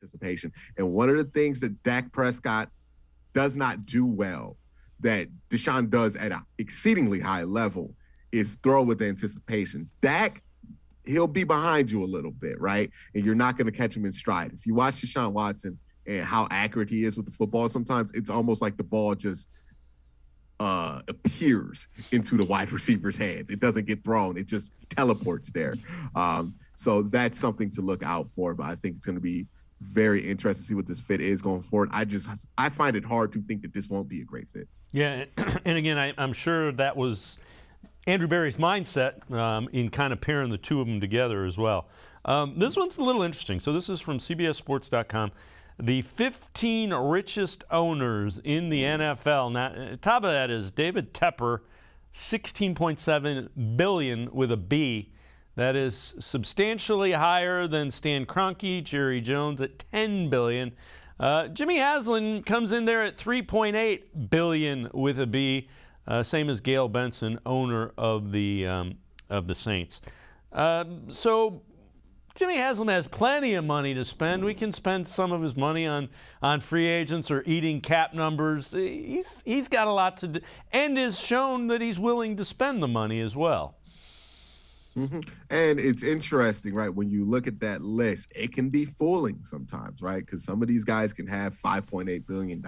anticipation. And one of the things that Dak Prescott does not do well, that Deshaun does at an exceedingly high level, is throw with anticipation. Dak, he'll be behind you a little bit, right? And you're not going to catch him in stride. If you watch Deshaun Watson and how accurate he is with the football, sometimes it's almost like the ball just appears into the wide receiver's hands. It doesn't get thrown. It just teleports there. So that's something to look out for, but I think it's going to be very interesting to see what this fit is going forward. I find it hard to think that this won't be a great fit. Yeah, and again, I'm sure that was Andrew Berry's mindset in kind of pairing the two of them together as well. This one's a little interesting. So this is from CBSSports.com. The 15 richest owners in the NFL. Now, top of that is David Tepper, $16.7 billion with a B. That is substantially higher than Stan Kroenke, Jerry Jones at $10 billion. Jimmy Haslam comes in there at $3.8 billion with a B, same as Gail Benson, owner of the Saints. So Jimmy Haslam has plenty of money to spend. We can spend some of his money on free agents or eating cap numbers. He's got a lot to do, and has shown that he's willing to spend the money as well. Mm-hmm. And it's interesting, right? When you look at that list, it can be fooling sometimes, right? Because some of these guys can have $5.8 billion,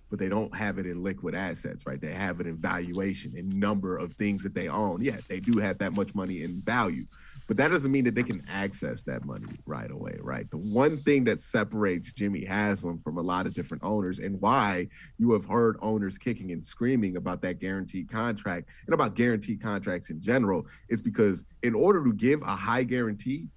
but they don't have it in liquid assets, right? They have it in valuation, in number of things that they own. Yeah, they do have that much money in value, but that doesn't mean that they can access that money right away, right? The one thing that separates Jimmy Haslam from a lot of different owners, and why you have heard owners kicking and screaming about that guaranteed contract and about guaranteed contracts in general, is because in order to give a high guarantee,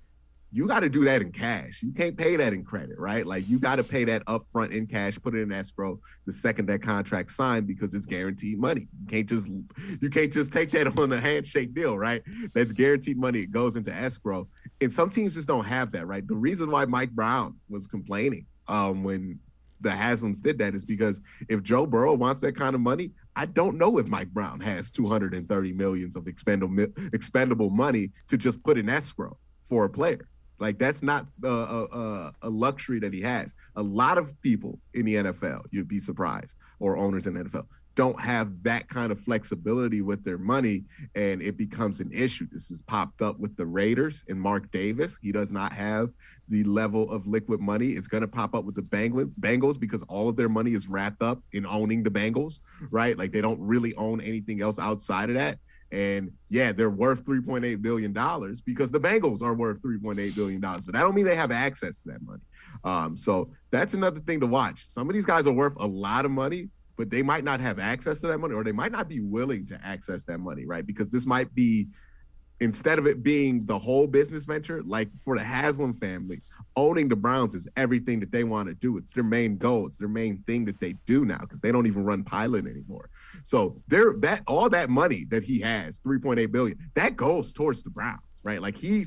you got to do that in cash. You can't pay that in credit, right? Like, you got to pay that upfront in cash, put it in escrow the second that contract's signed, because it's guaranteed money. You can't just take that on a handshake deal, right? That's guaranteed money. It goes into escrow. And some teams just don't have that, right? The reason why Mike Brown was complaining when the Haslams did that is because if Joe Burrow wants that kind of money, I don't know if Mike Brown has $230 million of expendable money to just put in escrow for a player. Like, that's not a luxury that he has. A lot of people in the NFL, you'd be surprised, or owners in the NFL, don't have that kind of flexibility with their money, and it becomes an issue. This has popped up with the Raiders and Mark Davis. He does not have the level of liquid money. It's going to pop up with the Bengals because all of their money is wrapped up in owning the Bengals, right? Like, they don't really own anything else outside of that. And yeah, they're worth $3.8 billion because the Bengals are worth $3.8 billion, but that don't mean they have access to that money. So that's another thing to watch. Some of these guys are worth a lot of money, but they might not have access to that money, or they might not be willing to access that money, right? Because this might be, instead of it being the whole business venture, like for the Haslam family, owning the Browns is everything that they want to do. It's their main goal. It's their main thing that they do now, because they don't even run Pilot anymore. So all that money that he has, $3.8 billion, that goes towards the Browns, right? Like, he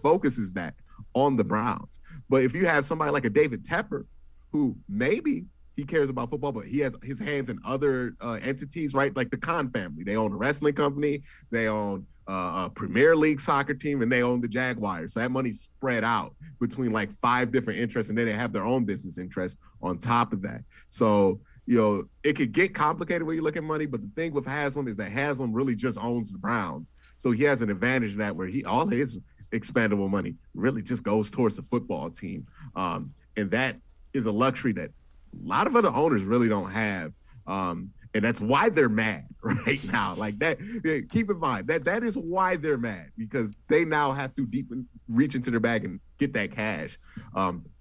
focuses that on the Browns. But if you have somebody like a David Tepper, who maybe he cares about football, but he has his hands in other entities, right? Like the Khan family. They own a wrestling company. They own a Premier League soccer team, and they own the Jaguars. So that money's spread out between like 5 different interests, and then they have their own business interests on top of that. So, you know, it could get complicated when you look at money, but the thing with Haslam is that Haslam really just owns the Browns. So he has an advantage in that, where all his expendable money really just goes towards the football team. And that is a luxury that a lot of other owners really don't have. And that's why they're mad right now. Like, that, keep in mind that is why they're mad, because they now have to reach into their bag and get that cash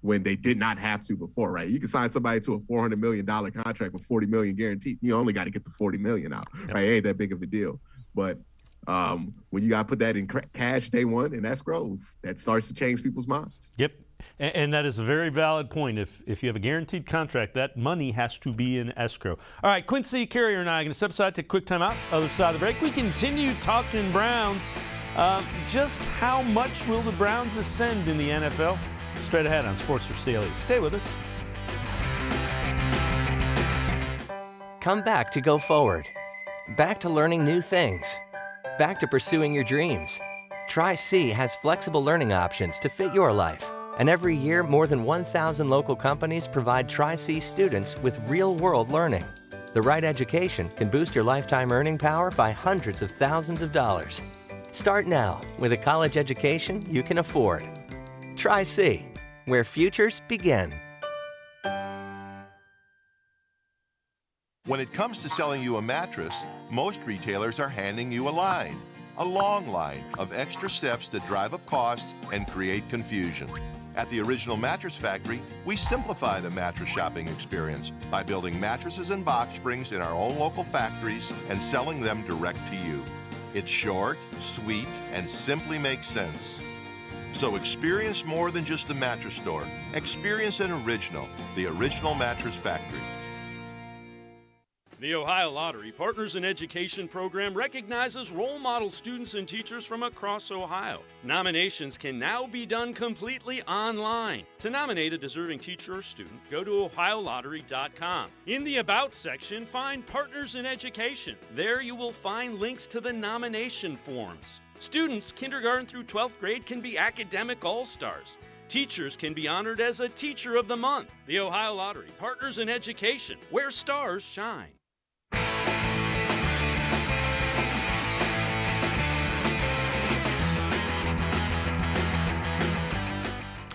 when they did not have to before, right? You can sign somebody to a $400 million contract with $40 million guaranteed. You only got to get the $40 million out, right? It ain't that big of a deal. But when you got to put that in cash day one in escrow, that starts to change people's minds. Yep. And that is a very valid point. If you have a guaranteed contract, that money has to be in escrow. All right, Quincy Carrier and I are going to step aside, take a quick time out. Other side of the break, we continue talking Browns. Just how much will the Browns ascend in the NFL? Straight ahead on Sports4CLE. Stay with us. Come back to go forward. Back to learning new things. Back to pursuing your dreams. Tri-C has flexible learning options to fit your life. And every year, more than 1,000 local companies provide Tri-C students with real-world learning. The right education can boost your lifetime earning power by hundreds of thousands of dollars. Start now with a college education you can afford. Tri-C, where futures begin. When it comes to selling you a mattress, most retailers are handing you a long line of extra steps that drive up costs and create confusion. At the Original Mattress Factory, we simplify the mattress shopping experience by building mattresses and box springs in our own local factories and selling them direct to you. It's short, sweet, and simply makes sense. So experience more than just the mattress store. Experience an original, the Original Mattress Factory. The Ohio Lottery Partners in Education program recognizes role model students and teachers from across Ohio. Nominations can now be done completely online. To nominate a deserving teacher or student, go to ohiolottery.com. In the About section, find Partners in Education. There you will find links to the nomination forms. Students kindergarten through 12th grade can be academic all-stars. Teachers can be honored as a Teacher of the Month. The Ohio Lottery Partners in Education, where stars shine.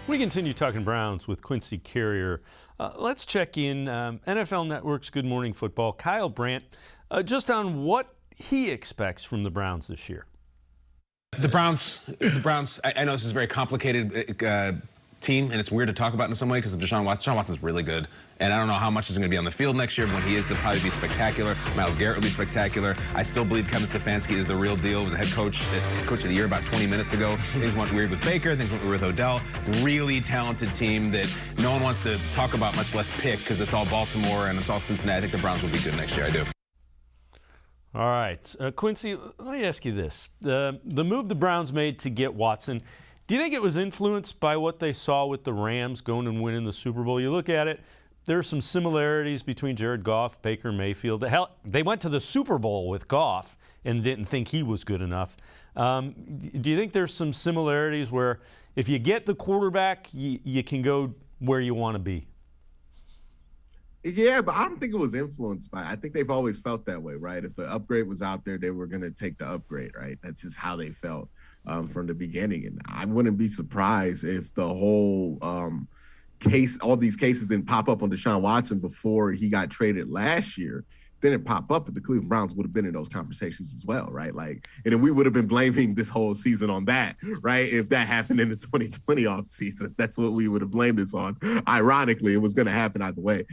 We continue talking Browns with Quincy Carrier. Let's check in NFL Network's Good Morning Football, Kyle Brandt, just on what he expects from the Browns this year. The Browns. I know this is a very complicated team, and it's weird to talk about in some way because of Deshaun Watson. Deshaun Watson's really good, and I don't know how much is going to be on the field next year, but when he is, he'll probably be spectacular. Myles Garrett will be spectacular. I still believe Kevin Stefanski is the real deal. He was a head coach of the year about 20 minutes ago. Things went weird with Baker. Things went weird with Odell. Really talented team that no one wants to talk about, much less pick, because it's all Baltimore and it's all Cincinnati. I think the Browns will be good next year. I do. All right. Quincy, let me ask you this. The move the Browns made to get Watson, do you think it was influenced by what they saw with the Rams going and winning the Super Bowl? You look at it, there are some similarities between Jared Goff, Baker Mayfield. Hell, they went to the Super Bowl with Goff and didn't think he was good enough. Do you think there's some similarities where if you get the quarterback, you can go where you want to be? Yeah, but I don't think it was influenced by it. I think they've always felt that way, right? If the upgrade was out there, they were going to take the upgrade, right? That's just how they felt from the beginning. And I wouldn't be surprised if the whole case, all these cases didn't pop up on Deshaun Watson before he got traded last year. Then it pop up, but the Cleveland Browns would have been in those conversations as well, right? Like, and then we would have been blaming this whole season on that, right? If that happened in the 2020 offseason, that's what we would have blamed this on. Ironically, it was going to happen either way.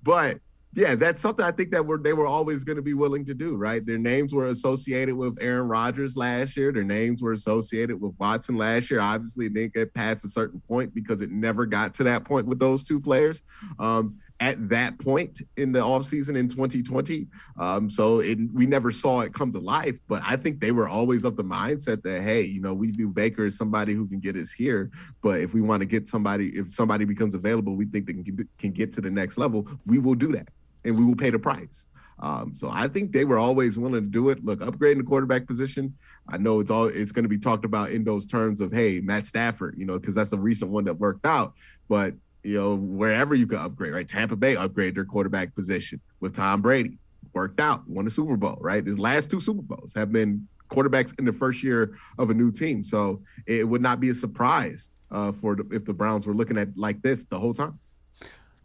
But yeah, that's something I think that they were always going to be willing to do, right? Their names were associated with Aaron Rodgers last year. Their names were associated with Watson last year. Obviously, it didn't get past a certain point because it never got to that point with those two players. At that point in the offseason in 2020. We never saw it come to life, but I think they were always of the mindset that, hey, you know, we view Baker as somebody who can get us here, but if we want to get somebody, if somebody becomes available, we think they can get to the next level, we will do that, and we will pay the price. So I think they were always willing to do it. Look, upgrading the quarterback position, I know it's going to be talked about in those terms of, hey, Matt Stafford, you know, because that's a recent one that worked out, but you know, wherever you could upgrade, right? Tampa Bay upgraded their quarterback position with Tom Brady. Worked out, won the Super Bowl, right? His last two Super Bowls have been quarterbacks in the first year of a new team. So it would not be a surprise if the Browns were looking at like this the whole time.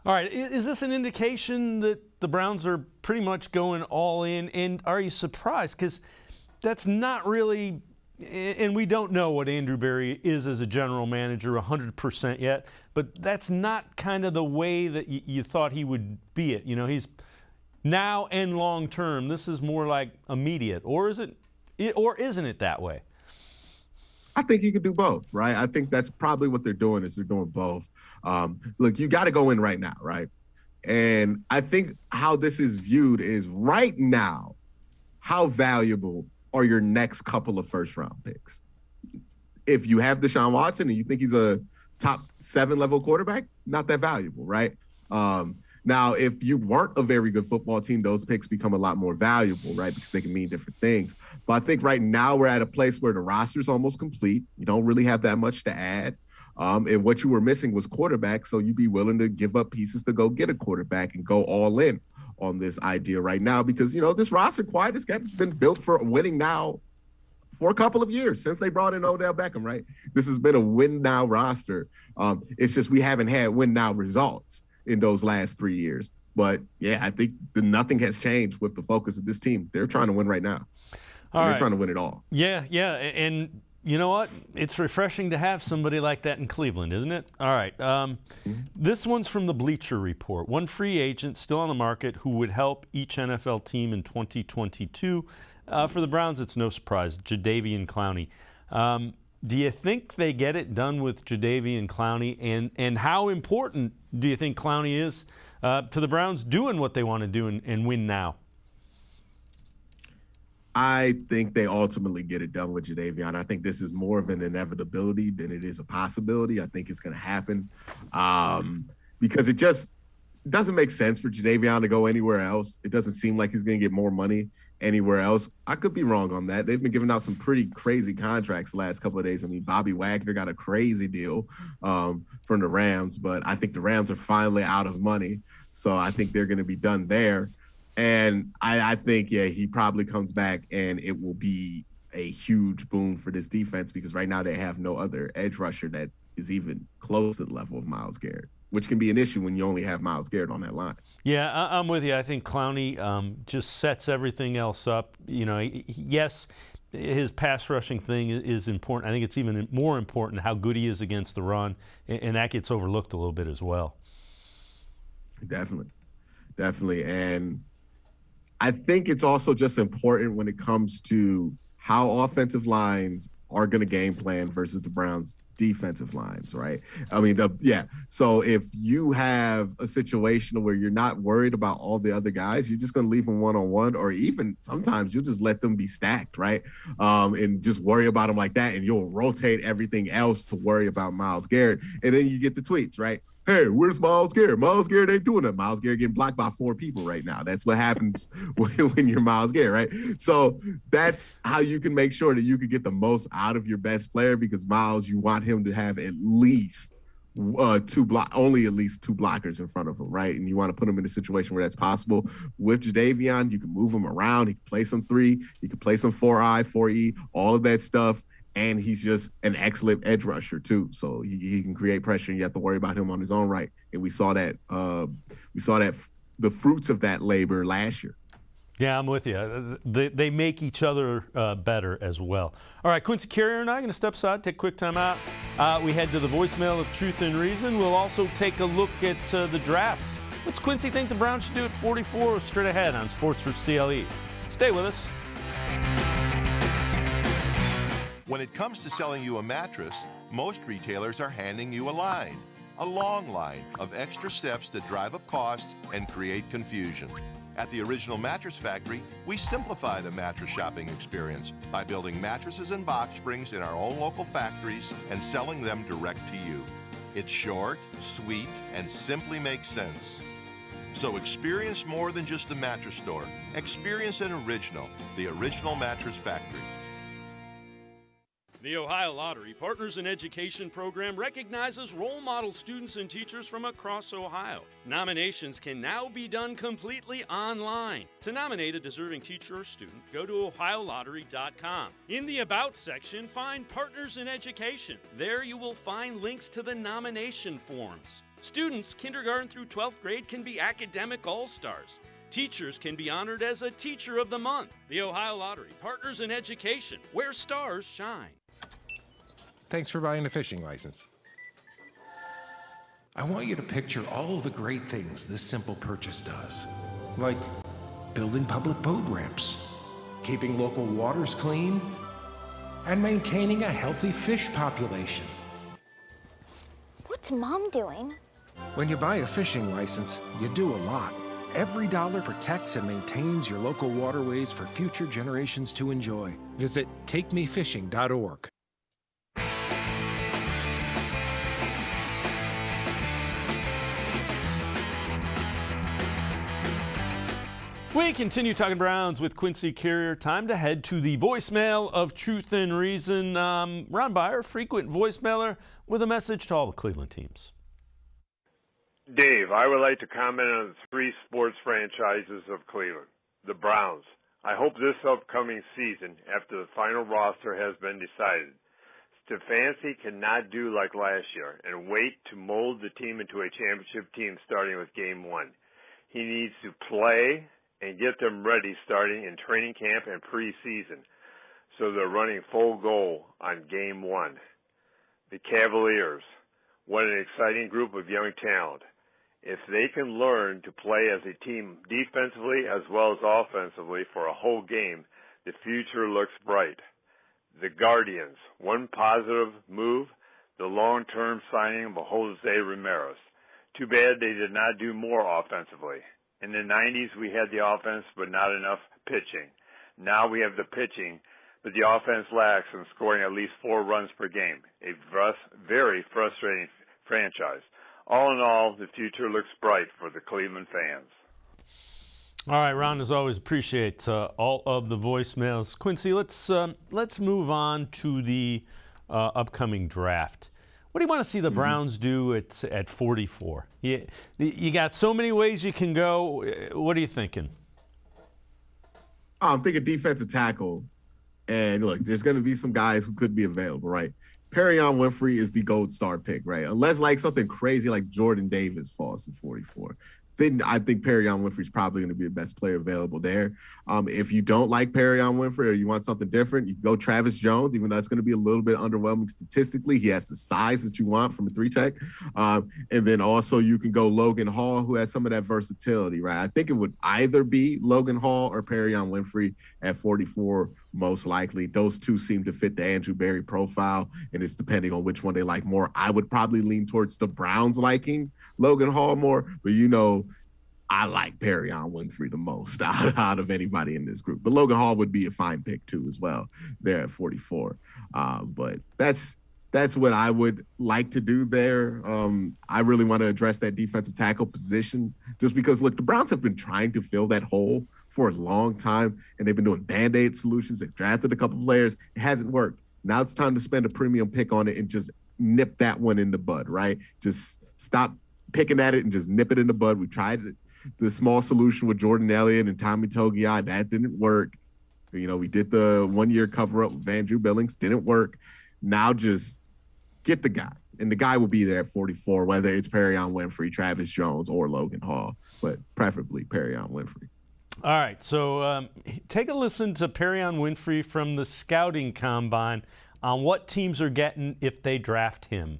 All right. Is this an indication that the Browns are pretty much going all in? And are you surprised? Because that's not really – and we don't know what Andrew Berry is as a general manager 100% yet, but that's not kind of the way that you thought he would be it. You know, he's now and long term. This is more like immediate, or isn't it that way? I think you could do both, right? I think that's probably what they're doing is they're doing both. Look, you got to go in right now, right? And I think how this is viewed is right now, how valuable are your next couple of first-round picks? If you have Deshaun Watson and you think he's a top 7 level quarterback, not that valuable, right? Now, if you weren't a very good football team, those picks become a lot more valuable, right? Because they can mean different things. But I think right now we're at a place where the roster's almost complete. You don't really have that much to add. And what you were missing was quarterback. So you'd be willing to give up pieces to go get a quarterback and go all in on this idea right now, because, this roster quiet as kept, it's been built for winning now for a couple of years since they brought in Odell Beckham, right? This has been a win now roster. It's just we haven't had win now results in those last 3 years. But yeah, I think nothing has changed with the focus of this team. They're trying to win right now. They're trying to win it all. Yeah. And you know what? It's refreshing to have somebody like that in Cleveland, isn't it? All right. This one's from the Bleacher Report. One free agent still on the market who would help each NFL team in 2022. For the Browns, it's no surprise, Jadeveon Clowney. Do you think they get it done with Jadeveon Clowney? And how important do you think Clowney is to the Browns doing what they want to do and win now? I think they ultimately get it done with Jadeveon. I think this is more of an inevitability than it is a possibility. I think it's going to happen because it just doesn't make sense for Jadeveon to go anywhere else. It doesn't seem like he's going to get more money anywhere else. I could be wrong on that. They've been giving out some pretty crazy contracts the last couple of days. I mean, Bobby Wagner got a crazy deal from the Rams, but I think the Rams are finally out of money. So I think they're going to be done there. And I think, he probably comes back and it will be a huge boon for this defense, because right now they have no other edge rusher that is even close to the level of Myles Garrett, which can be an issue when you only have Myles Garrett on that line. Yeah, I'm with you. I think Clowney just sets everything else up. Yes, his pass rushing thing is important. I think it's even more important how good he is against the run, and that gets overlooked a little bit as well. Definitely. And I think it's also just important when it comes to how offensive lines are going to game plan versus the Browns' defensive lines, right? I mean, So if you have a situation where you're not worried about all the other guys, you're just going to leave them one-on-one, or even sometimes you'll just let them be stacked, right? And just worry about them like that, and you'll rotate everything else to worry about Myles Garrett. And then you get the tweets, right? Hey, where's Myles Garrett? Myles Garrett ain't doing that. Myles Garrett getting blocked by 4 people right now. That's what happens when you're Myles Garrett, right? So that's how you can make sure that you can get the most out of your best player, because Myles, you want him to have at least only at least 2 blockers in front of him, right? And you want to put him in a situation where that's possible. With Jadeveon, you can move him around. He can play some 3. He can play some 4I, 4E, all of that stuff. And he's just an excellent edge rusher too. So he can create pressure, and you have to worry about him on his own right. And we saw that the fruits of that labor last year. Yeah, I'm with you. They make each other better as well. All right, Quincy Carrier and I are going to step aside, take a quick time out. We head to the voicemail of Truth and Reason. We'll also take a look at the draft. What's Quincy think the Browns should do at 44? Straight ahead on Sports4CLE. Stay with us. When it comes to selling you a mattress, most retailers are handing you a long line of extra steps that drive up costs and create confusion. At the Original Mattress Factory, we simplify the mattress shopping experience by building mattresses and box springs in our own local factories and selling them direct to you. It's short, sweet, and simply makes sense. So experience more than just the mattress store. Experience an original, the Original Mattress Factory. The Ohio Lottery Partners in Education program recognizes role model students and teachers from across Ohio. Nominations can now be done completely online. To nominate a deserving teacher or student, go to ohiolottery.com. In the About section, find Partners in Education. There you will find links to the nomination forms. Students, kindergarten through 12th grade, can be academic all-stars. Teachers can be honored as a Teacher of the Month. The Ohio Lottery Partners in Education, where stars shine. Thanks for buying a fishing license. I want you to picture all of the great things this simple purchase does. Like building public boat ramps, keeping local waters clean, and maintaining a healthy fish population. What's Mom doing? When you buy a fishing license, you do a lot. Every dollar protects and maintains your local waterways for future generations to enjoy. Visit takemefishing.org. We continue talking Browns with Quincy Carrier. Time to head to the voicemail of Truth and Reason. Ron Byer, frequent voicemailer, with a message to all the Cleveland teams. Dave, I would like to comment on the three sports franchises of Cleveland. The Browns. I hope this upcoming season, after the final roster has been decided, Stefanski cannot do like last year and wait to mold the team into a championship team starting with Game 1. He needs to play and get them ready starting in training camp and preseason, so they're running full goal on Game 1. The Cavaliers, what an exciting group of young talent. If they can learn to play as a team defensively as well as offensively for a whole game, the future looks bright. The Guardians, one positive move, the long-term signing of Jose Ramirez. Too bad they did not do more offensively. In the 90s, we had the offense, but not enough pitching. Now we have the pitching, but the offense lacks in scoring at least 4 runs per game. A very frustrating franchise. All in all, the future looks bright for the Cleveland fans. All right, Ron, as always, appreciate all of the voicemails. Quincy, let's move on to the upcoming draft. What do you want to see the Browns do at 44? You got so many ways you can go. What are you thinking? I'm thinking defensive tackle. And look, there's going to be some guys who could be available, right? Perrion Winfrey is the gold star pick, right? Unless like something crazy like Jordan Davis falls to 44. Then I think Perrion Winfrey is probably going to be the best player available there. If you don't like Perrion Winfrey or you want something different, you can go Travis Jones, even though it's going to be a little bit underwhelming statistically. He has the size that you want from a 3-tech. And then also you can go Logan Hall, who has some of that versatility, right? I think it would either be Logan Hall or Perrion Winfrey at 44, most likely. Those two seem to fit the Andrew Berry profile, and it's depending on which one they like more. I would probably lean towards the Browns liking Logan Hall more, but I like Perrion Winfrey the most out of anybody in this group. But Logan Hall would be a fine pick too as well there at 44. But that's what I would like to do there. I really want to address that defensive tackle position just because, look, the Browns have been trying to fill that hole for a long time, and they've been doing Band-Aid solutions. They've drafted a couple players. It hasn't worked. Now it's time to spend a premium pick on it and just nip that one in the bud, right? Just stop picking at it and just nip it in the bud. We tried the small solution with Jordan Elliott and Tommy Togiai. That didn't work. We did the 1-year cover-up with Andrew Billings. Didn't work. Now just get the guy. And the guy will be there at 44, whether it's Perrion Winfrey, Travis Jones, or Logan Hall, but preferably Perrion Winfrey. All right, so take a listen to Perrion Winfrey from the scouting combine on what teams are getting if they draft him.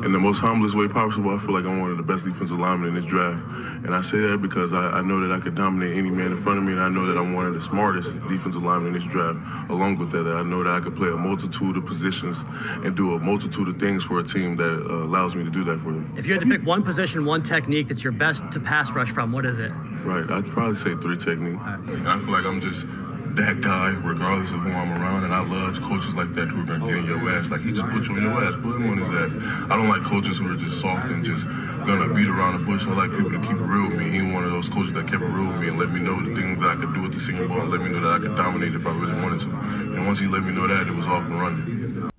In the most humblest way possible, I feel like I'm one of the best defensive linemen in this draft. And I say that because I know that I could dominate any man in front of me, and I know that I'm one of the smartest defensive linemen in this draft. Along with that, I know that I could play a multitude of positions and do a multitude of things for a team that allows me to do that for them. If you had to pick one position, one technique that's your best to pass rush from, what is it? Right, I'd probably say 3 technique. I feel like I'm just that guy, regardless of who I'm around, and I love coaches like that who are gonna get in your ass. Like, he just put you on your ass, put him on his ass. I don't like coaches who are just soft and just gonna beat around the bush. I like people to keep it real with me. He was one of those coaches that kept it real with me and let me know the things that I could do at the Senior Bowl and let me know that I could dominate if I really wanted to. And once he let me know that, it was off and running.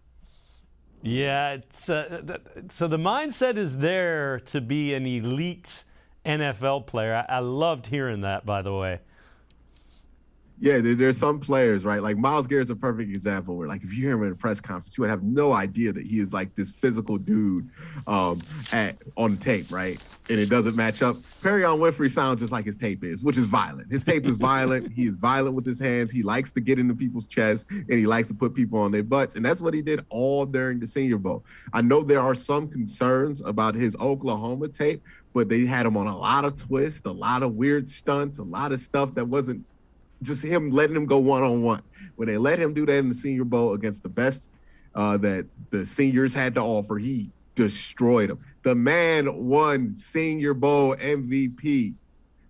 Yeah, so the mindset is there to be an elite NFL player. I loved hearing that, by the way. Yeah, there's some players, right? Like Myles Garrett's a perfect example where, like, if you hear him in a press conference, you would have no idea that he is like this physical dude on the tape, right? And it doesn't match up. Perrion Winfrey sounds just like his tape is, which is violent. His tape is violent. He is violent with his hands. He likes to get into people's chests, and he likes to put people on their butts. And that's what he did all during the Senior Bowl. I know there are some concerns about his Oklahoma tape, but they had him on a lot of twists, a lot of weird stunts, a lot of stuff that wasn't just him letting him go one-on-one. When they let him do that in the Senior Bowl against the best that the seniors had to offer, he destroyed them. The man won Senior Bowl MVP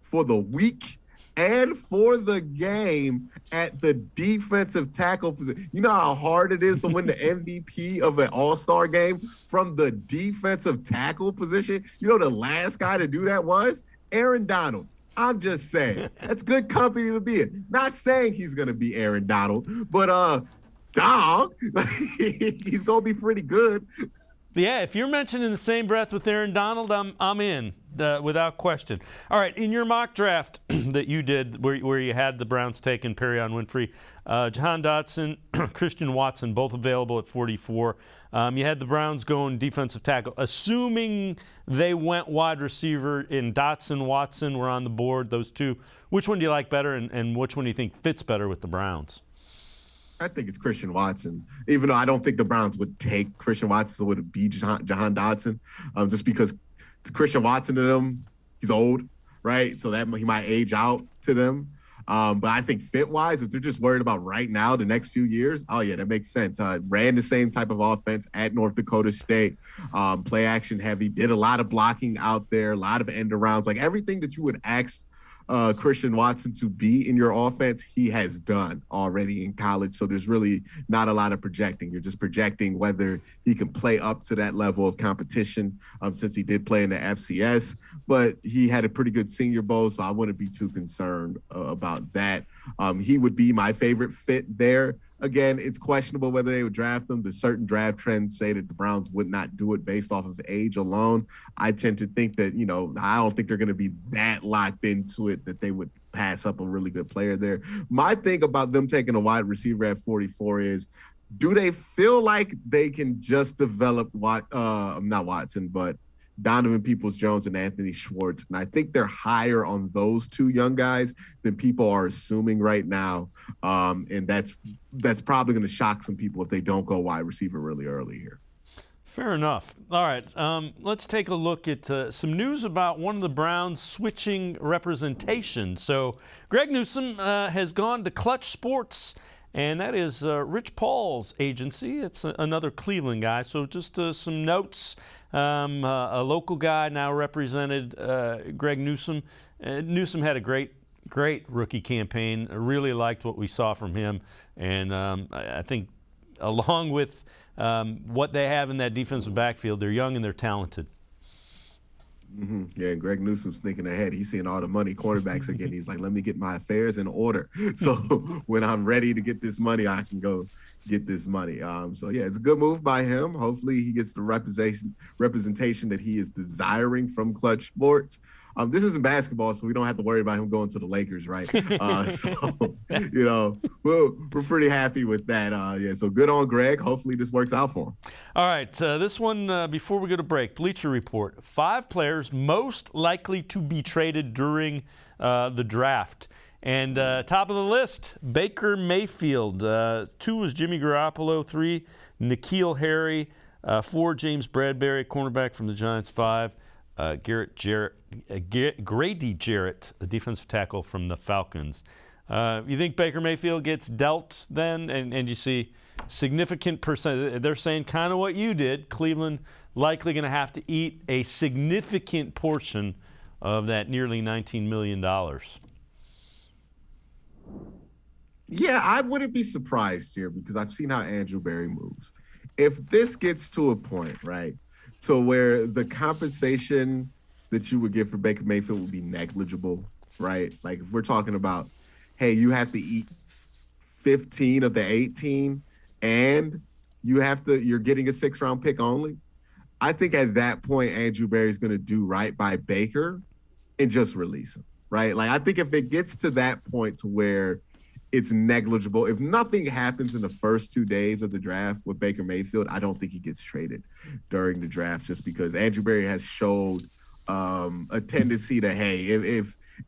for the week and for the game at the defensive tackle position. You know how hard it is to win the MVP of an all-star game from the defensive tackle position? You know the last guy to do that was Aaron Donald. I'm just saying. That's good company to be in. Not saying he's going to be Aaron Donald, but dog, he's going to be pretty good. Yeah, if you're mentioned in the same breath with Aaron Donald, I'm in without question. All right, in your mock draft that you did where you had the Browns taking Perrion Winfrey, Jahan Dotson, Christian Watson, both available at 44. You had the Browns going defensive tackle. Assuming they went wide receiver and Dotson, Watson were on the board, those two, which one do you like better and which one do you think fits better with the Browns? I think it's Christian Watson, even though I don't think the Browns would take Christian Watson, so it would be Jahan Dotson, just because Christian Watson to them, he's old, right? So that he might age out to them. But I think fit-wise, if they're just worried about right now, the next few years, oh, yeah, that makes sense. Ran the same type of offense at North Dakota State, play action heavy, did a lot of blocking out there, a lot of end arounds, like everything that you would ask Christian Watson to be in your offense, he has done already in college. So there's really not a lot of projecting. You're just projecting whether he can play up to that level of competition since he did play in the FCS. But he had a pretty good Senior Bowl, so I wouldn't be too concerned about that. He would be my favorite fit there. Again, it's questionable whether they would draft him. The certain draft trends say that the Browns would not do it based off of age alone. I tend to think that, I don't think they're going to be that locked into it that they would pass up a really good player there. My thing about them taking a wide receiver at 44 is, do they feel like they can just develop not Watson, but Donovan Peoples-Jones and Anthony Schwartz? And I think they're higher on those two young guys than people are assuming right now. And that's probably going to shock some people if they don't go wide receiver really early here. Fair enough. All right, let's take a look at some news about one of the Browns switching representation. So Greg Newsom has gone to Clutch Sports, and that is Rich Paul's agency. It's another Cleveland guy. So just some notes. A local guy now represented Greg Newsom. Newsom had a great rookie campaign. I really liked what we saw from him. And I think along with what they have in that defensive backfield, they're young and they're talented. Mm-hmm. Yeah, Greg Newsom's thinking ahead. He's seeing all the money quarterbacks are getting. He's like, let me get my affairs in order. So when I'm ready to get this money, I can go get this money. So yeah, it's a good move by him. Hopefully he gets the representation that he is desiring from Clutch Sports. This isn't basketball, so we don't have to worry about him going to the Lakers, right? So, we're pretty happy with that. So good on Greg. Hopefully this works out for him. All right, this one, before we go to break, Bleacher Report. 5 players most likely to be traded during the draft. And top of the list, Baker Mayfield. 2 was Jimmy Garoppolo. 3, N'Keal Harry. 4, James Bradbury, cornerback from the Giants. 5, Grady Jarrett, a defensive tackle from the Falcons. You think Baker Mayfield gets dealt then? And you see significant percent. They're saying kind of what you did. Cleveland likely going to have to eat a significant portion of that nearly $19 million. Yeah, I wouldn't be surprised here because I've seen how Andrew Berry moves. If this gets to a point, right, to where the compensation that you would get for Baker Mayfield would be negligible, right? Like if we're talking about, hey, you have to eat 15 of the 18 and you're getting a 6th-round pick only. I think at that point, Andrew Berry's going to do right by Baker and just release him, right? Like I think if it gets to that point to where it's negligible, if nothing happens in the first 2 days of the draft with Baker Mayfield, I don't think he gets traded during the draft just because Andrew Berry has showed a tendency to, hey,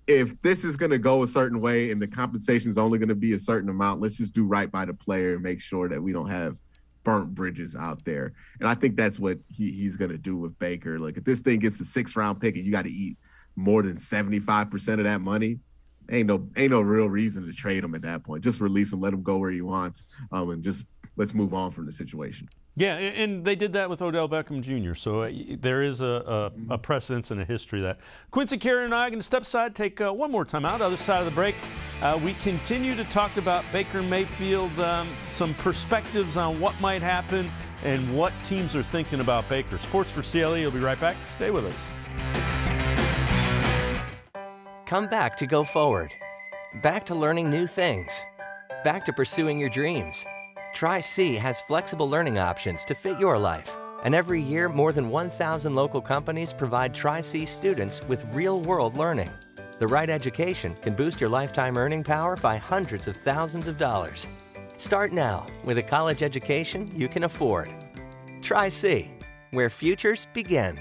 if this is going to go a certain way and the compensation is only going to be a certain amount, let's just do right by the player and make sure that we don't have burnt bridges out there. And I think that's what he's going to do with Baker. Like if this thing gets a 6th-round pick and you got to eat more than 75% of that money, ain't no real reason to trade him at that point. Just release him, let him go where he wants, and just let's move on from the situation. Yeah, and they did that with Odell Beckham Jr., so there is a precedence and a history of that. Quincy Carrier and I are going to step aside, take one more time out. Other side of the break, we continue to talk about Baker Mayfield, some perspectives on what might happen and what teams are thinking about Baker. Sports4CLE will be right back. Stay with us. Come back to go forward. Back to learning new things. Back to pursuing your dreams. Tri-C has flexible learning options to fit your life. And every year, more than 1,000 local companies provide Tri-C students with real-world learning. The right education can boost your lifetime earning power by hundreds of thousands of dollars. Start now with a college education you can afford. Tri-C, where futures begin.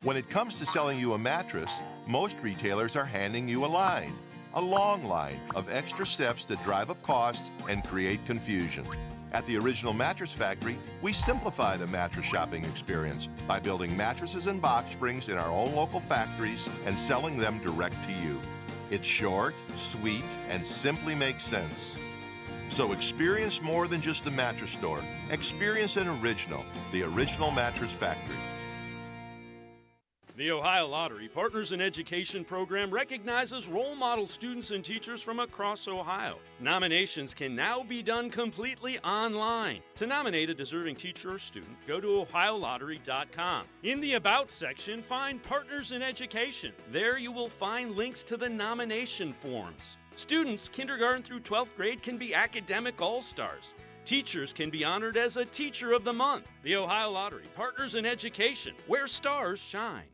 When it comes to selling you a mattress, most retailers are handing you a long line of extra steps that drive up costs and create confusion. At the Original Mattress Factory, we simplify the mattress shopping experience by building mattresses and box springs in our own local factories and selling them direct to you. It's short, sweet, and simply makes sense. So experience more than just a mattress store. Experience an original, the Original Mattress Factory. The Ohio Lottery Partners in Education program recognizes role model students and teachers from across Ohio. Nominations can now be done completely online. To nominate a deserving teacher or student, go to ohiolottery.com. In the About section, find Partners in Education. There you will find links to the nomination forms. Students, kindergarten through 12th grade, can be academic all-stars. Teachers can be honored as a Teacher of the Month. The Ohio Lottery Partners in Education, where stars shine.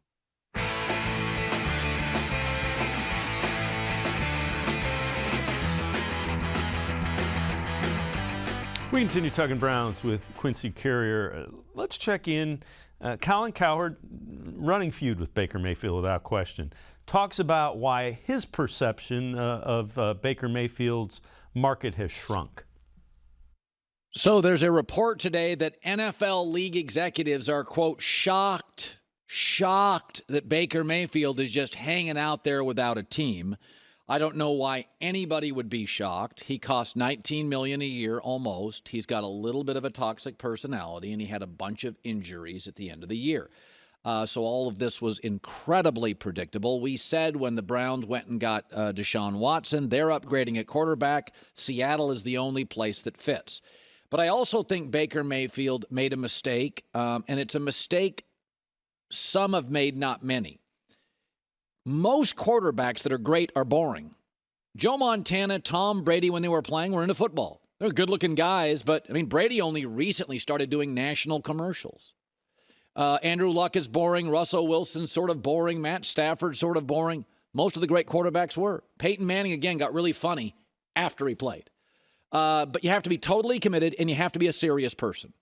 We continue talking Browns with Quincy Carrier. Let's check in. Colin Cowherd, running feud with Baker Mayfield without question, talks about why his perception of Baker Mayfield's market has shrunk. So there's a report today that NFL league executives are, quote, shocked that Baker Mayfield is just hanging out there without a team. I don't know why anybody would be shocked. He costs $19 million a year almost. He's got a little bit of a toxic personality, and he had a bunch of injuries at the end of the year. So all of this was incredibly predictable. We said when the Browns went and got Deshaun Watson, they're upgrading at quarterback. Seattle is the only place that fits. But I also think Baker Mayfield made a mistake, and it's a mistake some have made, not many. Most quarterbacks that are great are boring. Joe Montana, Tom Brady, when they were playing, were into football. They're good-looking guys, but, I mean, Brady only recently started doing national commercials. Andrew Luck is boring. Russell Wilson, sort of boring. Matt Stafford, sort of boring. Most of the great quarterbacks were. Peyton Manning, again, got really funny after he played. But you have to be totally committed, and you have to be a serious person.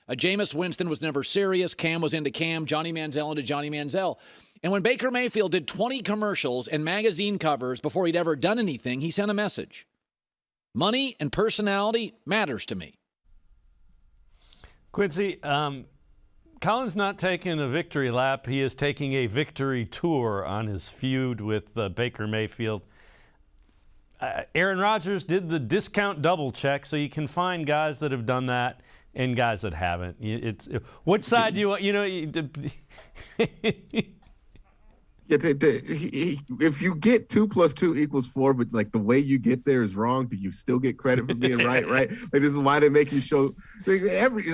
Jameis Winston was never serious. Cam was into Cam. Johnny Manziel into Johnny Manziel. And when Baker Mayfield did 20 commercials and magazine covers before he'd ever done anything, he sent a message. Money and personality matters to me. Quincy, Colin's not taking a victory lap. He is taking a victory tour on his feud with Baker Mayfield. Aaron Rodgers did the discount double check, so you can find guys that have done that and guys that haven't. What side do you want? If you get 2 + 2 = 4, but like the way you get there is wrong, do you still get credit for being right? Like this is why they make you show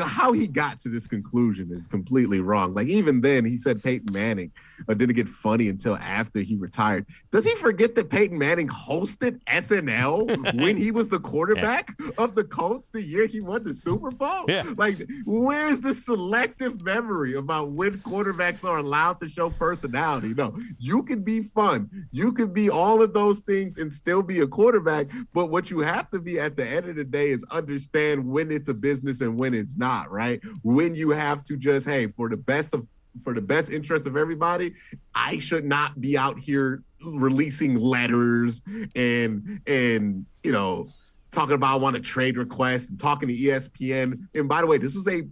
how he got to this conclusion is completely wrong. Like even then he said Peyton Manning didn't get funny until after he retired. Does he forget that Peyton Manning hosted SNL when he was the quarterback of the Colts the year he won the Super Bowl? Yeah. Like where's the selective memory about when quarterbacks are allowed to show personality? No. You can be fun. You can be all of those things and still be a quarterback. But what you have to be at the end of the day is understand when it's a business and when it's not, right? When you have to just, hey, for the best interest of everybody, I should not be out here releasing letters and talking about I want a trade request and talking to ESPN. And by the way, this was a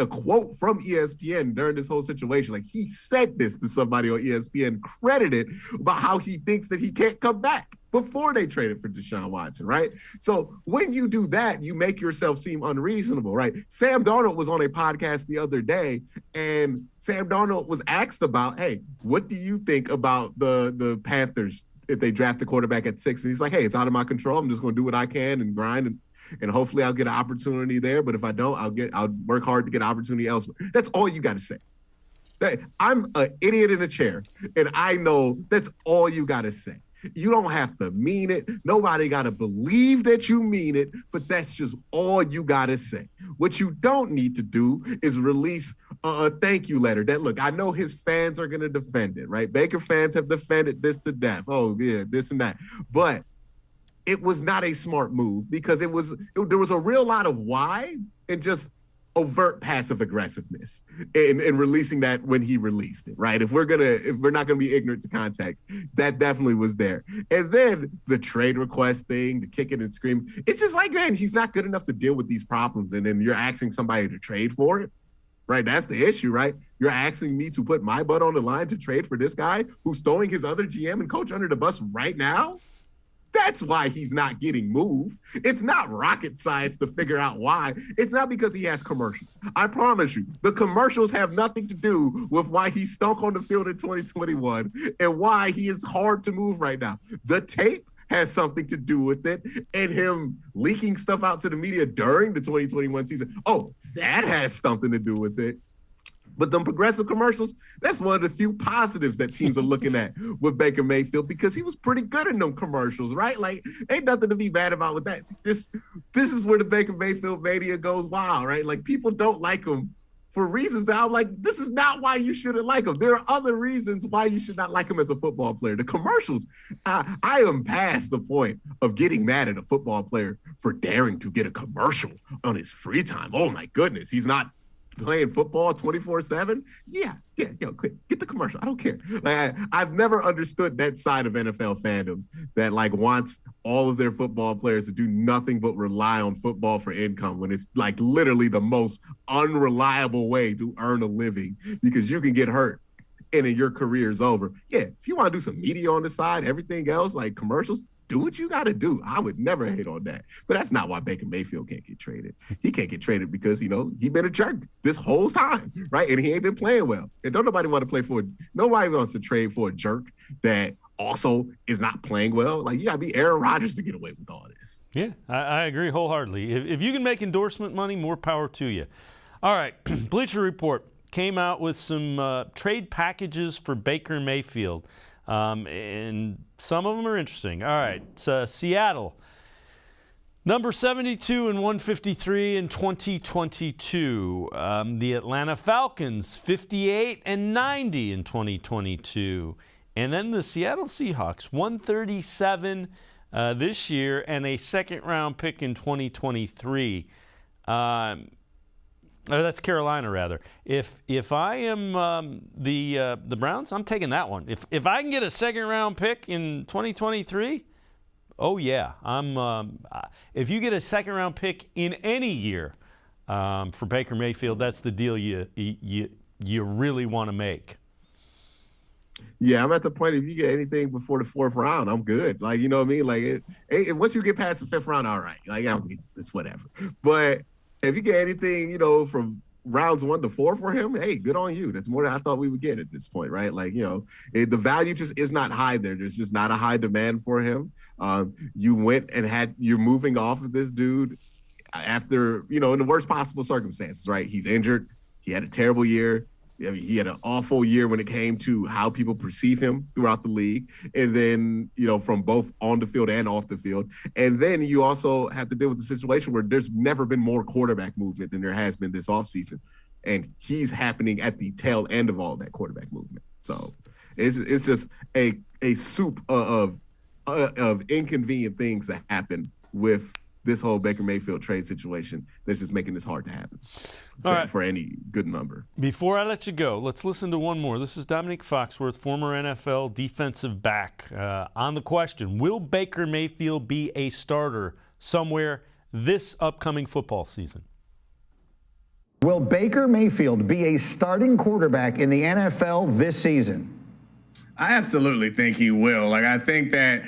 quote from ESPN during this whole situation. Like he said this to somebody on ESPN, credited about how he thinks that he can't come back before they traded for Deshaun Watson, right? So when you do that, you make yourself seem unreasonable, right? Sam Darnold was on a podcast the other day, and Sam Darnold was asked about, hey, what do you think about the Panthers if they draft the quarterback at 6? And he's like, hey, it's out of my control. I'm just going to do what I can and grind and hopefully I'll get an opportunity there. But if I don't, I'll work hard to get an opportunity elsewhere. That's all you got to say. I'm an idiot in a chair, and I know that's all you got to say. You don't have to mean it. Nobody got to believe that you mean it, but that's just all you got to say. What you don't need to do is release a thank you letter that, look, I know his fans are going to defend it, right? Baker fans have defended this to death. Oh, yeah, this and that. But it was not a smart move because there was a real lot of why and just overt passive aggressiveness in releasing that when he released it, right? If we're not gonna be ignorant to context, that definitely was there. And then the trade request thing, the kicking and screaming, it's just like, man, he's not good enough to deal with these problems, and then you're asking somebody to trade for it, right? That's the issue, right? You're asking me to put my butt on the line to trade for this guy who's throwing his other GM and coach under the bus right now? That's why he's not getting moved. It's not rocket science to figure out why. It's not because he has commercials. I promise you, the commercials have nothing to do with why he stunk on the field in 2021 and why he is hard to move right now. The tape has something to do with it, and him leaking stuff out to the media during the 2021 season. Oh, that has something to do with it. But them progressive commercials, that's one of the few positives that teams are looking at with Baker Mayfield because he was pretty good in them commercials, right? Like, ain't nothing to be bad about with that. See, this is where the Baker Mayfield mania goes wild, right? Like, people don't like him for reasons that I'm like, this is not why you shouldn't like him. There are other reasons why you should not like him as a football player. The commercials, I am past the point of getting mad at a football player for daring to get a commercial on his free time. Oh, my goodness. He's not playing football 24/7. Yeah, quick, get the commercial. I don't care. Like, I've never understood that side of NFL fandom that like wants all of their football players to do nothing but rely on football for income when it's like literally the most unreliable way to earn a living because you can get hurt and then your career is over. Yeah, if you want to do some media on the side, everything else like commercials, do what you got to do. I would never hate on that. But that's not why Baker Mayfield can't get traded. He can't get traded because, he been a jerk this whole time, right? And he ain't been playing well. And nobody wants to trade for a jerk that also is not playing well. Like, you got to be Aaron Rodgers to get away with all this. Yeah, I agree wholeheartedly. If you can make endorsement money, more power to you. All right, Bleacher Report came out with some trade packages for Baker Mayfield. And some of them are interesting. All right, Seattle, number 72 and 153 in 2022. The Atlanta Falcons, 58 and 90 in 2022. And then the Seattle Seahawks, 137 this year and a second-round pick in 2023. That's Carolina, rather. If I am the Browns, I'm taking that one. If I can get a second-round pick in 2023, oh yeah, if you get a second-round pick in any year for Baker Mayfield, that's the deal you really want to make. Yeah, I'm at the point if you get anything before the fourth round, I'm good. Like, you know what I mean? Like, once you get past the fifth round, all right. Like, it's whatever. But if you get anything, from rounds 1 to 4 for him, hey, good on you. That's more than I thought we would get at this point, right? Like, the value just is not high there. There's just not a high demand for him. You went and you're moving off of this dude after, in the worst possible circumstances, right? He's injured. He had a terrible year. I mean, he had an awful year when it came to how people perceive him throughout the league. And then, from both on the field and off the field. And then you also have to deal with the situation where there's never been more quarterback movement than there has been this offseason. And he's happening at the tail end of all that quarterback movement. So it's just a soup of inconvenient things that happen with this whole Baker Mayfield trade situation that's just making this hard to happen for any good number. Before I let you go, let's listen to one more. This is Dominique Foxworth, former NFL defensive back, on the question, will Baker Mayfield be a starter somewhere this upcoming football season? Will Baker Mayfield be a starting quarterback in the NFL this season? I absolutely think he will. Like, I think that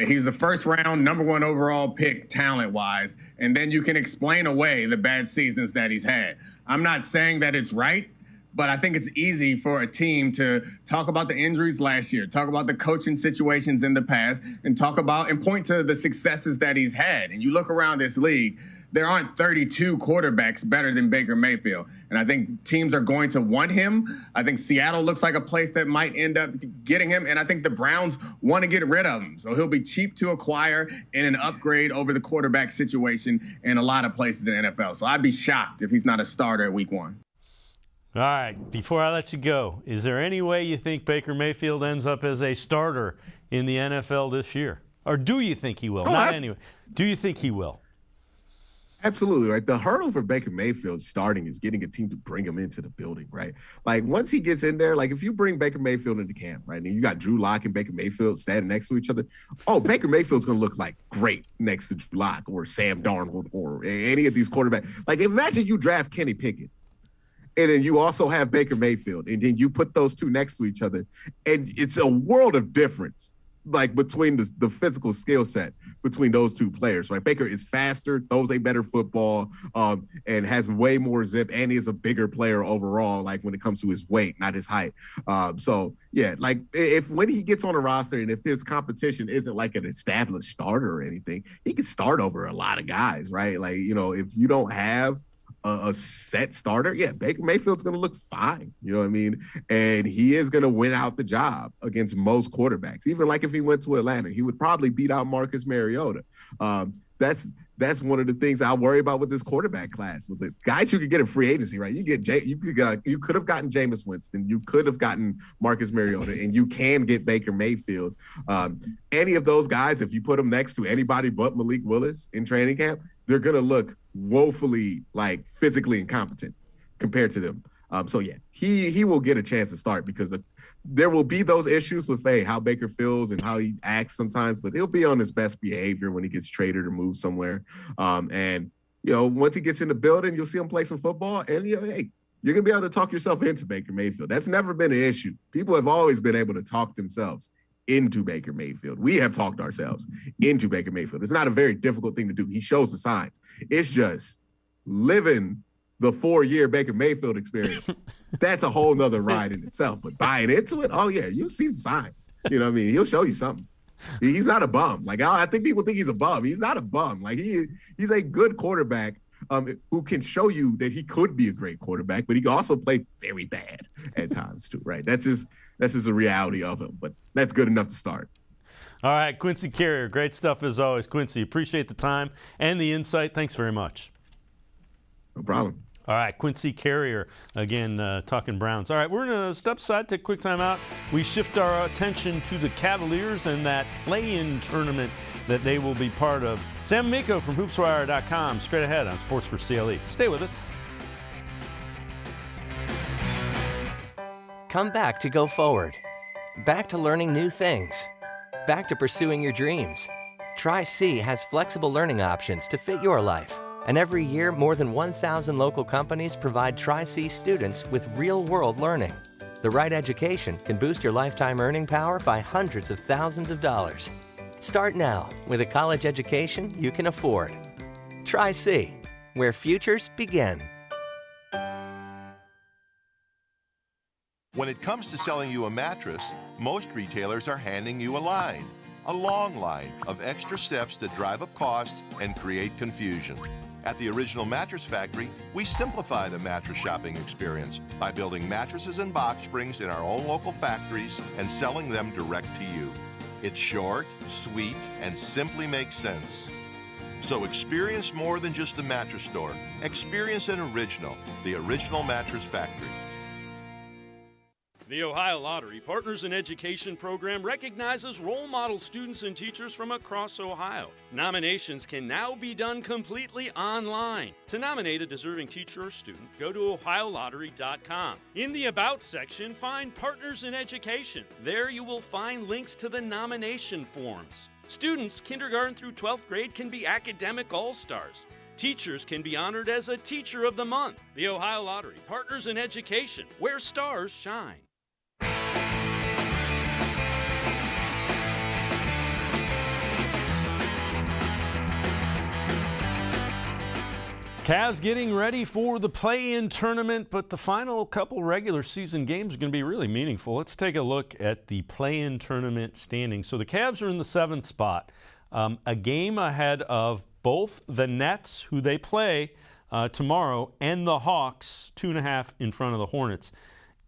he's the first round, number 1 overall pick talent-wise, and then you can explain away the bad seasons that he's had. I'm not saying that it's right, but I think it's easy for a team to talk about the injuries last year, talk about the coaching situations in the past, and talk about and point to the successes that he's had. And you look around this league, there aren't 32 quarterbacks better than Baker Mayfield. And I think teams are going to want him. I think Seattle looks like a place that might end up getting him. And I think the Browns want to get rid of him. So he'll be cheap to acquire and an upgrade over the quarterback situation in a lot of places in the NFL. So I'd be shocked if he's not a starter at week 1. All right, before I let you go, is there any way you think Baker Mayfield ends up as a starter in the NFL this year? Or do you think he will? Anyway. Do you think he will? Absolutely, right? The hurdle for Baker Mayfield starting is getting a team to bring him into the building, right? Like, once he gets in there, like, if you bring Baker Mayfield into camp, right, and you got Drew Lock and Baker Mayfield standing next to each other, Baker Mayfield's going to look like great next to Drew Lock or Sam Darnold or any of these quarterbacks. Like, imagine you draft Kenny Pickett, and then you also have Baker Mayfield, and then you put those two next to each other, and it's a world of difference, like, between the physical skill set between those two players, right? Baker is faster, throws a better football, and has way more zip, and is a bigger player overall, like, when it comes to his weight, not his height. So, yeah, like, when he gets on a roster and if his competition isn't like an established starter or anything, he can start over a lot of guys, right? Like, if you don't have a set starter, yeah, Baker Mayfield's going to look fine. You know what I mean? And he is going to win out the job against most quarterbacks. Even like if he went to Atlanta, he would probably beat out Marcus Mariota. That's one of the things I worry about with this quarterback class. With the guys you could get in free agency, right? You could have gotten Jameis Winston, you could have gotten Marcus Mariota, and you can get Baker Mayfield. Any of those guys, if you put them next to anybody but Malik Willis in training camp, they're going to look woefully, like, physically incompetent compared to them. So, yeah, he will get a chance to start because there will be those issues with how Baker feels and how he acts sometimes, but he'll be on his best behavior when he gets traded or moved somewhere. And, once he gets in the building, you'll see him play some football, and, you're going to be able to talk yourself into Baker Mayfield. That's never been an issue. People have always been able to talk themselves into Baker Mayfield. We have talked ourselves into Baker Mayfield. It's not a very difficult thing to do. He shows the signs. It's just living the 4-year Baker Mayfield experience. That's a whole nother ride in itself. But buying into it, you'll see the signs. You know what I mean? He'll show you something. He's not a bum. Like, I think people think he's a bum. He's not a bum. Like, he's a good quarterback who can show you that he could be a great quarterback, but he can also play very bad at times too, right? That's just the reality of him, but that's good enough to start. All right, Quincy Carrier, great stuff as always. Quincy, appreciate the time and the insight. Thanks very much. No problem. All right, Quincy Carrier, again, talking Browns. All right, we're going to step aside, take a quick time out. We shift our attention to the Cavaliers and that play-in tournament that they will be part of. Sam Amico from HoopsWire.com, straight ahead on Sports4CLE. Stay with us. Come back to go forward. Back to learning new things. Back to pursuing your dreams. Tri-C has flexible learning options to fit your life. And every year, more than 1,000 local companies provide Tri-C students with real-world learning. The right education can boost your lifetime earning power by hundreds of thousands of dollars. Start now with a college education you can afford. Tri-C, where futures begin. When it comes to selling you a mattress, most retailers are handing you a line. A long line of extra steps that drive up costs and create confusion. At the Original Mattress Factory, we simplify the mattress shopping experience by building mattresses and box springs in our own local factories and selling them direct to you. It's short, sweet, and simply makes sense. So experience more than just a mattress store. Experience an original, the Original Mattress Factory. The Ohio Lottery Partners in Education program recognizes role model students and teachers from across Ohio. Nominations can now be done completely online. To nominate a deserving teacher or student, go to OhioLottery.com. In the About section, find Partners in Education. There you will find links to the nomination forms. Students, kindergarten through 12th grade, can be academic all-stars. Teachers can be honored as a Teacher of the Month. The Ohio Lottery Partners in Education, where stars shine. Cavs getting ready for the play-in tournament, but the final couple regular season games are going to be really meaningful. Let's take a look at the play-in tournament standings. So the Cavs are in the 7th spot, a game ahead of both the Nets, who they play tomorrow, and the Hawks, 2.5 in front of the Hornets.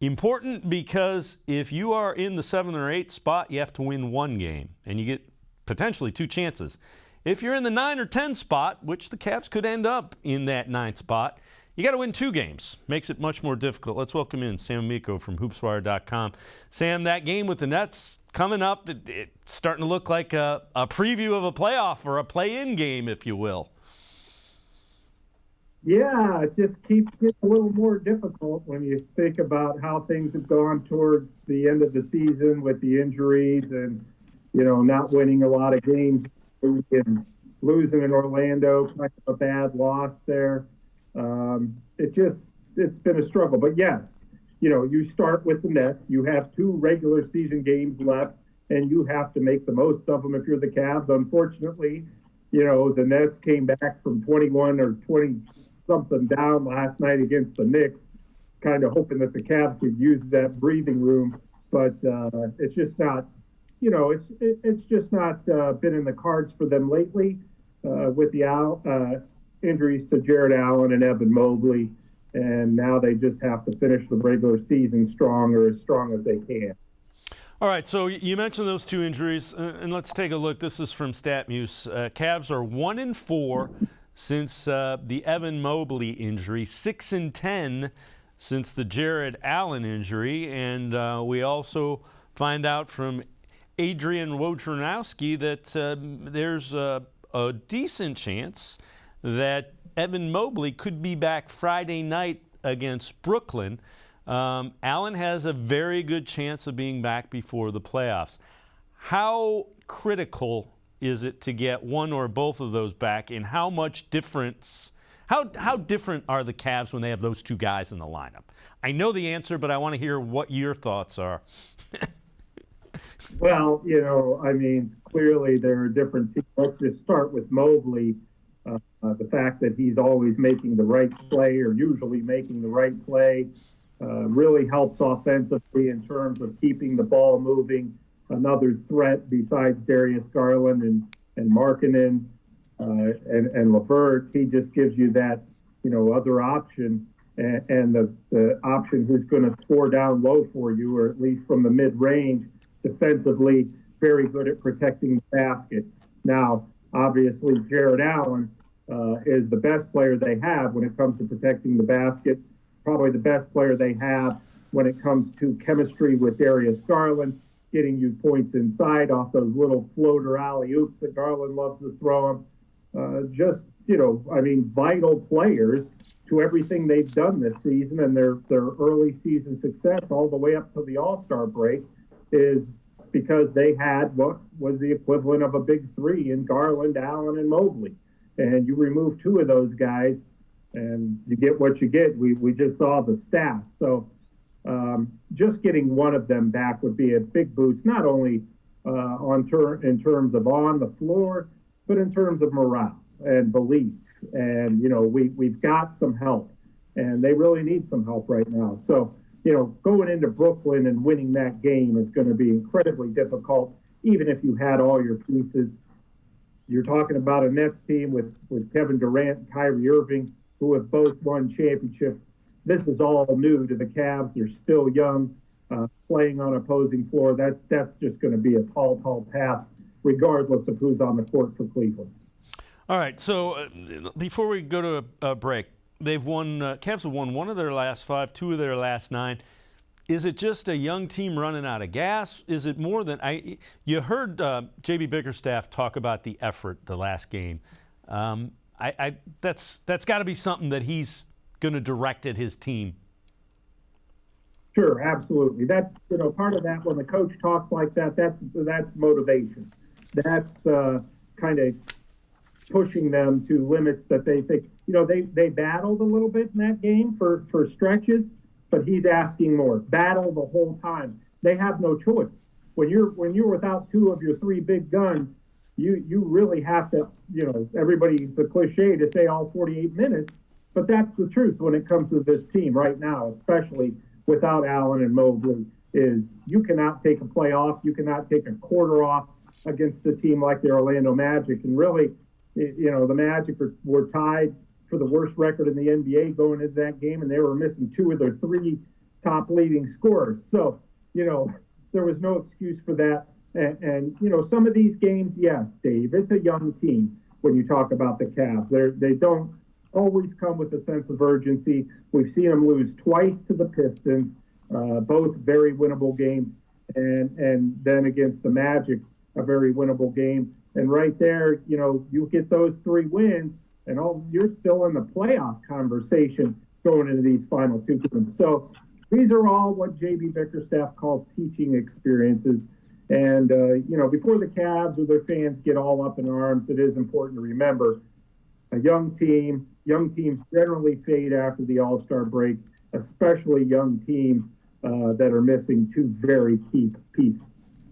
Important because if you are in the 7 or 8 spot, you have to win one game, and you get potentially 2 chances. If you're in the 9 or 10 spot, which the Cavs could end up in that 9th spot, you got to win 2 games. Makes it much more difficult. Let's welcome in Sam Amico from hoopswire.com. Sam, that game with the Nets coming up, it's starting to look like a preview of a playoff or a play-in game, if you will. Yeah, it just keeps getting a little more difficult when you think about how things have gone towards the end of the season with the injuries and, not winning a lot of games and losing in Orlando, kind of a bad loss there. It's been a struggle. But yes, you start with the Nets. You have 2 regular season games left, and you have to make the most of them if you're the Cavs. Unfortunately, the Nets came back from 21 or 20-something down last night against the Knicks, kind of hoping that the Cavs could use that breathing room. But it's just not, it's just not been in the cards for them lately with the injuries to Jared Allen and Evan Mobley. And now they just have to finish the regular season strong or as strong as they can. All right, so you mentioned those 2 injuries, and let's take a look. This is from StatMuse. Cavs are 1-4 since the Evan Mobley injury, 6-10 since the Jared Allen injury, and we also find out from Adrian Wojnarowski that there's a decent chance that Evan Mobley could be back Friday night against Brooklyn. Allen has a very good chance of being back before the playoffs. How critical is it to get one or both of those back, and how much difference, how different are the Cavs when they have those 2 guys in the lineup? I know the answer, but I want to hear what your thoughts are. Well, clearly there are different teams. Let's just start with Mobley. The fact that he's always making the right play or usually making the right play really helps offensively in terms of keeping the ball moving. Another threat besides Darius Garland and Markkanen and LeVert, he just gives you that, other option and the option who's going to score down low for you, or at least from the mid-range defensively, very good at protecting the basket. Now, obviously, Jared Allen is the best player they have when it comes to protecting the basket, probably the best player they have when it comes to chemistry with Darius Garland, getting you points inside off those little floater alley-oops that Garland loves to throw them. Vital players to everything they've done this season, and their early season success all the way up to the All-Star break is because they had what was the equivalent of a big 3 in Garland, Allen, and Mobley. And you remove 2 of those guys, and you get what you get. We just saw the stats. So just getting one of them back would be a big boost, not only in terms of on the floor, but in terms of morale and belief. And, we've got some help, and they really need some help right now. So, going into Brooklyn and winning that game is going to be incredibly difficult, even if you had all your pieces. You're talking about a Nets team with Kevin Durant and Kyrie Irving, who have both won championships. This is all new to the Cavs. They're still young, playing on opposing floor. That's just going to be a tall task, regardless of who's on the court for Cleveland. All right, so before we go to a break, Cavs have won 1 of their last 5, 2 of their last 9. Is it just a young team running out of gas? Is it more than you heard J.B. Bickerstaff talk about the effort the last game. That's got to be something that he's going to direct at his team. Sure, absolutely. That's part of that when the coach talks like that. That's motivation. That's kind of pushing them to limits that they think. They battled a little bit in that game for stretches. But he's asking more. Battle the whole time. They have no choice. When you're without 2 of your 3 big guns, you really have to. It's a cliche to say all 48 minutes, but that's the truth when it comes to this team right now, especially without Allen and Mobley. Is you cannot take a play off. You cannot take a quarter off against a team like the Orlando Magic. And really, the Magic were tied for the worst record in the NBA going into that game, and they were missing 2 of their 3 top leading scorers. So, there was no excuse for that. And some of these games, yes, Dave, it's a young team when you talk about the Cavs. They don't always come with a sense of urgency. We've seen them lose twice to the Pistons, both very winnable games, and then against the Magic, a very winnable game. And right there, you get those 3 wins, and you're still in the playoff conversation going into these final 2 games. So these are all what J.B. Bickerstaff calls teaching experiences. And, before the Cavs or their fans get all up in arms, it is important to remember a young teams generally fade after the All-Star break, especially young teams that are missing 2 very key pieces.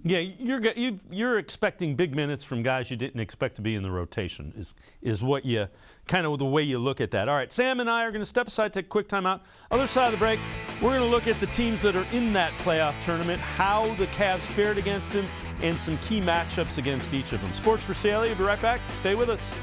Yeah, you're expecting big minutes from guys you didn't expect to be in the rotation is what you kind of the way you look at that. All right, Sam and I are going to step aside, take a quick timeout. Other side of the break, we're going to look at the teams that are in that playoff tournament, how the Cavs fared against them, and some key matchups against each of them. Sports4CLE, we'll be right back. Stay with us.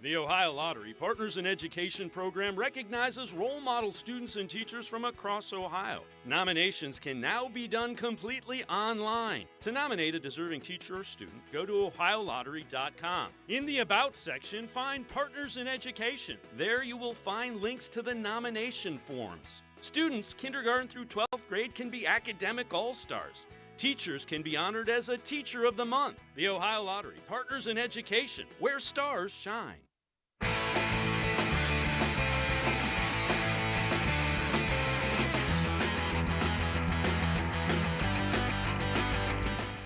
The Ohio Lottery Partners in Education program recognizes role model students and teachers from across Ohio. Nominations can now be done completely online. To nominate a deserving teacher or student, go to OhioLottery.com. In the About section, find Partners in Education. There you will find links to the nomination forms. Students kindergarten through 12th grade can be academic all-stars. Teachers can be honored as a Teacher of the Month. The Ohio Lottery Partners in Education, where stars shine.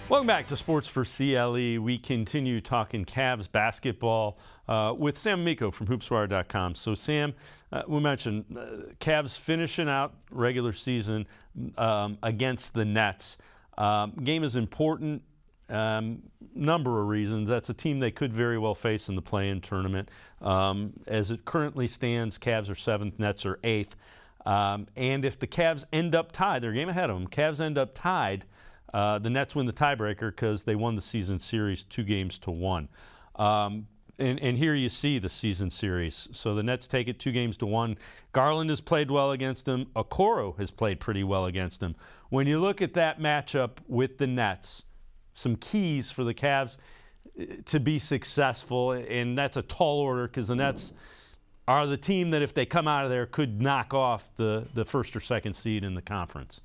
Welcome back to Sports4CLE. We continue talking Cavs basketball with Sam Amico from hoopswire.com. So, Sam, we mentioned Cavs finishing out regular season against the Nets. Game is important, number of reasons. That's a team they could very well face in the play-in tournament. As it currently stands, Cavs are 7th, Nets are 8th. And if the Cavs end up tied, they're a game ahead of them, Cavs end up tied, the Nets win the tiebreaker because they won the season series 2-1. And here you see the season series. So the Nets take it 2-1. Garland has played well against them. Okoro has played pretty well against them. When you look at that matchup with the Nets, some keys for the Cavs to be successful, and that's a tall order because the Nets are the team that if they come out of there could knock off the first or second seed in the conference.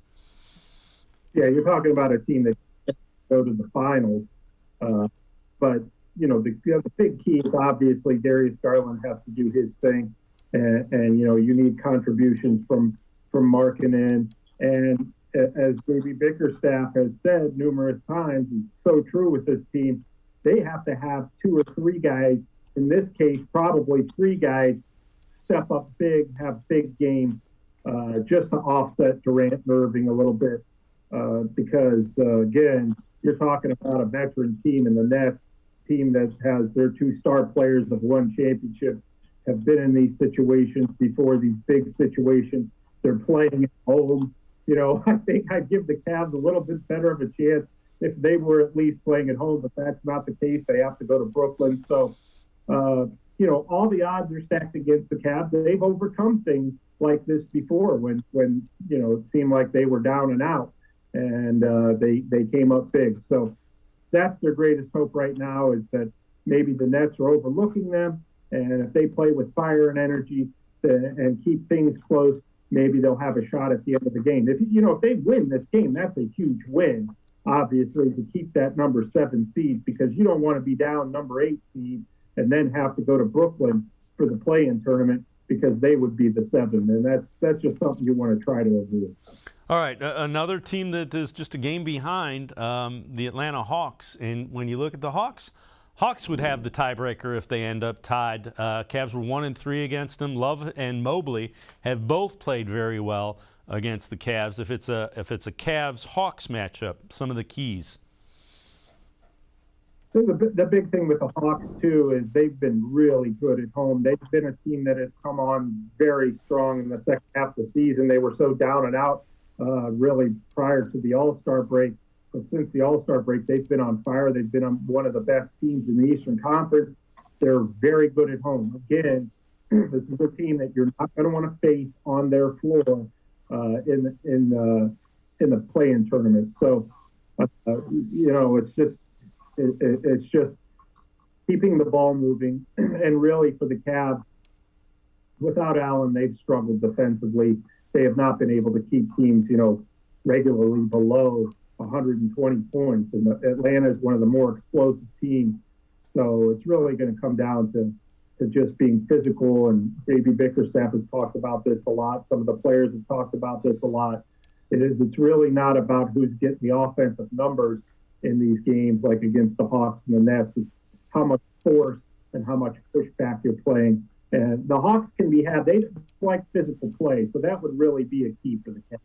Yeah, you're talking about a team that go to the finals. But, the big key is obviously Darius Garland has to do his thing. And you need contributions from Markkanen. And as J.B. Bickerstaff has said numerous times, it's so true with this team, they have to have 2 or 3 guys, in this case, probably 3 guys, step up big, have big games, just to offset Durant and Irving a little bit. Because, again, you're talking about a veteran team in the Nets, team that has their 2 star players have won championships, have been in these situations before, these big situations. They're playing at home. I think I'd give the Cavs a little bit better of a chance if they were at least playing at home, but that's not the case. They have to go to Brooklyn. So, all the odds are stacked against the Cavs. They've overcome things like this before when it seemed like they were down and out. And they came up big. So that's their greatest hope right now, is that maybe the Nets are overlooking them, and if they play with fire and energy and keep things close, maybe they'll have a shot at the end of the game. If they win this game, that's a huge win, obviously, to keep that number 7 seed, because you don't want to be down number 8 seed and then have to go to Brooklyn for the play-in tournament because they would be the 7, and that's just something you want to try to avoid. All right, another team that is just a game behind, the Atlanta Hawks. And when you look at the Hawks would have the tiebreaker if they end up tied. Cavs were 1-3 against them. Love and Mobley have both played very well against the Cavs. If it's a Cavs-Hawks matchup, some of the keys. So the big thing with the Hawks, too, is they've been really good at home. They've been a team that has come on very strong in the second half of the season. They were so down and out really prior to the All-Star break. but since the All-Star break, they've been on fire. They've been on one of the best teams in the Eastern Conference. They're very good at home. Again, this is a team that you're not going to want to face on their floor in the play-in tournament. So, it's just keeping the ball moving. And really, for the Cavs, without Allen, they've struggled defensively. They have not been able to keep teams, regularly below 120 points. And Atlanta is one of the more explosive teams. So it's really going to come down to just being physical. And J.B. Bickerstaff has talked about this a lot. Some of the players have talked about this a lot. It's really not about who's getting the offensive numbers in these games, like against the Hawks and the Nets. It's how much force and how much pushback you're playing. And the Hawks they like physical play. So that would really be a key for the Cavs.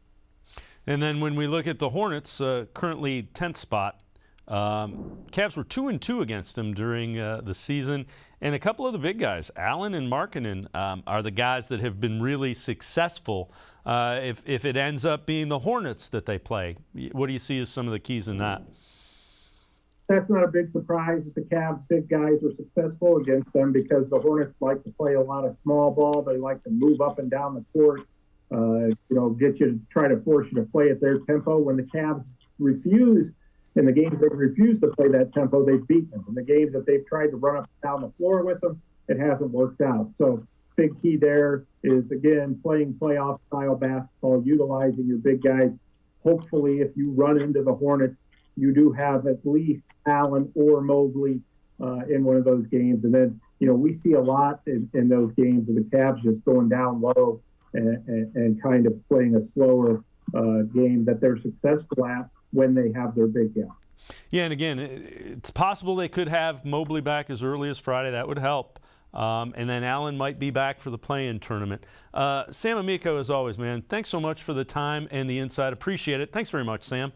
And then when we look at the Hornets, currently 10th spot, Cavs were 2-2 against them during the season. And a couple of the big guys, Allen and Markkanen, are the guys that have been really successful if it ends up being the Hornets that they play. What do you see as some of the keys in that? That's not a big surprise that the Cavs big guys were successful against them, because the Hornets like to play a lot of small ball. They like to move up and down the court, get you to try to force you to play at their tempo. When the Cavs refuse, in the games they refuse to play that tempo, they've beaten them. In the games that they've tried to run up and down the floor with them, it hasn't worked out. So big key there is, again, playing playoff style basketball, utilizing your big guys. Hopefully, if you run into the Hornets, you do have at least Allen or Mobley in one of those games. And then, we see a lot in those games of the Cavs just going down low and kind of playing a slower game that they're successful at when they have their big guys. Yeah, and again, it's possible they could have Mobley back as early as Friday. That would help. And then Allen might be back for the play-in tournament. Sam Amico, as always, man, thanks so much for the time and the insight. Appreciate it. Thanks very much, Sam.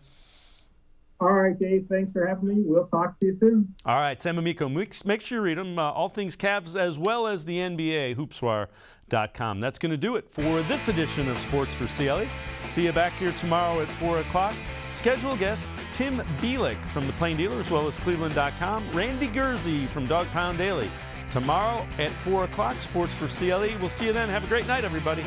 All right, Dave, thanks for having me. We'll talk to you soon. All right, Sam Amico. Make sure you read them, all things Cavs as well as the NBA, hoopswire.com. That's going to do it for this edition of Sports for CLE. See you back here tomorrow at 4 o'clock. Scheduled guest Tim Bielik from the Plain Dealer as well as cleveland.com. Randy Gurzy from Dog Pound Daily. Tomorrow at 4 o'clock, Sports for CLE. We'll see you then. Have a great night, everybody.